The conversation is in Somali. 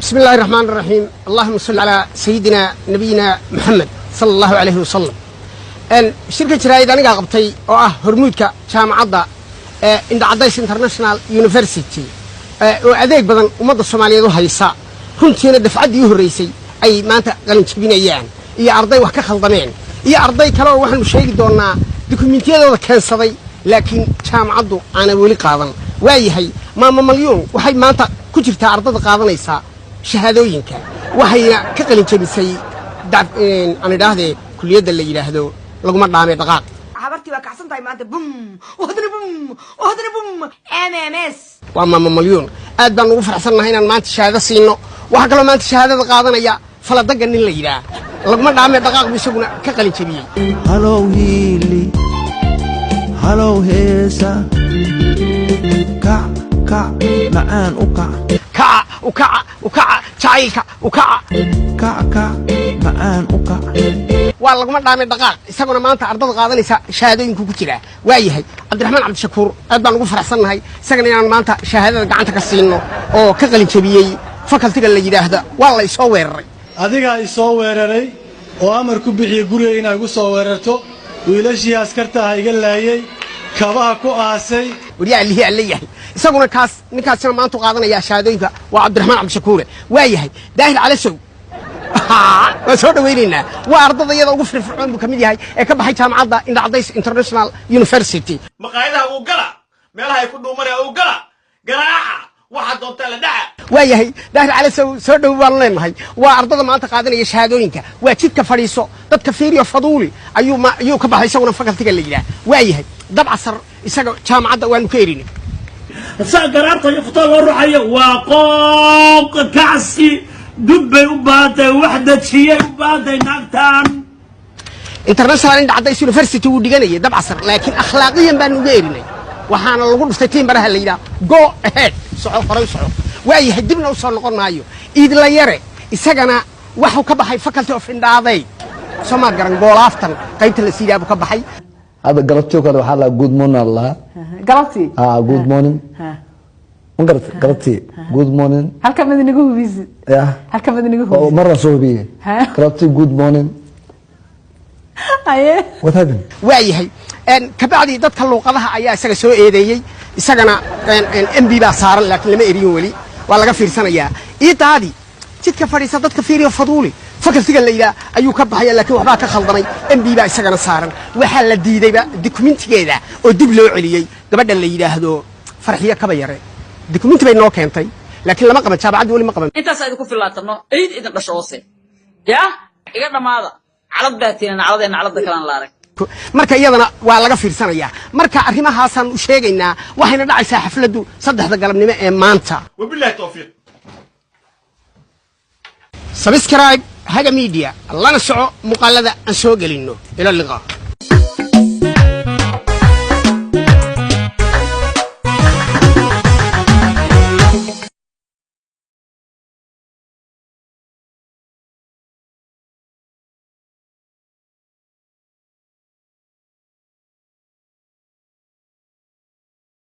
بسم الله الرحمن الرحيم اللهم صل على سيدنا نبينا محمد صلى الله عليه وسلم شركة جرايد أنا قبطي هرمودك جامعة عند عدايس انترناشنال يونيفرسيتي وأذيك بدن ومضى الصومالية ذو هيسا كنت هنا دفعت ديه الرئيسي أي ما أنت قالن تبين أيان إيا أرضي وحكا خلطمين إيا أرضي كلاو وحن مشايق دونا دوكومنتيا ذو كان صدي لكن جامعة أنا ولي قاضن وايهي ماما مليون وحي ما أنت كجرتا أرضي قاضن يسا شهادوينك وحي كقلن جبسي أنا داهدي كلية اللي يلاهدو لقمة دامي دقاق حبرتي وكعسن طيب ما أنت بوم وهدني بوم MMS وماما مليون aad baan ugu faraxsanahay inaan maanta shahaado siino waxa kale maanta shahaadada qaadanaya faladagan in la yiraahdo laguma dhaamay dhaqaaq bisaguna ka qalin jabiyay hello heeli hello heesa ka macaan u ka jacaylka ka macaan u ka waa laguma dhaamay dhaqaaq isaguna maanta ardada qaadanaysa shahaadooyinku ku jira waayahay Cabdiraxmaan Cabdishakuur aad baan ugu faraxsanahay isagana inaan maanta shahaadada gacanta ka siino oo ka qalin jabiyay faculty-ga la yiraahdo waa la soo weeraray adiga ay soo weeraray oo amar ku bixiyay guriga inay ugu soo weerarto wiilashii askarta ah iga laayay kabaha ku aasay wariyaa lihi allayahay isaguna ninkaasina maanta qaadanaya shahaadooyinka waa Cabdiraxmaan Cabdishakuur waayahay daahir cali sow soo dhaweynayna waa ardada iyada ugu firfircoon buu kamid yahay ee ka baxay jaamacadda Indhacadays International University maqaayadaha uu gala meelaha ay ku dhuumanaya uu gala garaaca waxa doonta la dhaca waayahay daahir cali soo dhawaan leenahay waa ardada maanta qaadanaya shahaadooyinka waa jidka fadhiiso dadka fiiriyo faduuli ayuu ka baxay isaguna faculty-ga la yiraahdo waayahay dabcasar isaga jaamacadda waanu ka erinay garaarta iyo futaa loo ruxayo waa qooq kacsi دبي وباتي وحدة شيء وباتي نكتان International Indhacadays University وديجانية دب عصر لكن أخلاقيا بأنه غيرنا وحنا نقول مستتين برها الليلة go ahead صعود فريق صعود وأي هدمنا وصل نقولنا أيوه إيد لا يرى السجنة وحو كبحي faculty of Indhacadays سما قرن goal after قيمة السيرة أبو كبحي هذا قلبتي وكذا وحلا good morning الله قلبتي good morning قلبتي good morning هل كم مدني جوه بيزي هل كم مدني جوه مرة صوبية قلبتي good morning أيه what happened waayahay kabacdi dadka luuqadaha ayaa isaga soo eedeeyay isagana MB baa saaran laakiin lama eriyo wali waa laga fiirsanayaa iitaadi jidka fadhiisa dadka fiiriyo faduuli faculty-ga la yiraahdo ayuu ka baxay laakiin waxba ka khaldamay MB baa isagana saaran waxa la diidayba dokumentigeeda oo dib loo celiyay gabadha la yiraahdo farxiyo kaba yare dokumenti bay noo keentay laakiin lama qaban jaamacadii wali ma qaban intaas ay ku filaatano ciid idin dhashoose yaa iga dhamaada calad baatina caladeena calada kalan la arag marka iyadana waa laga fiirsanayaa marka arrimahaasaan u sheegaynaa waxayna dhacaysaa xafladu 3 galabnimo ee maanta wabillahi tawfiiq subscribe haga media lana soco muqaalada aan soo gelino ila liqa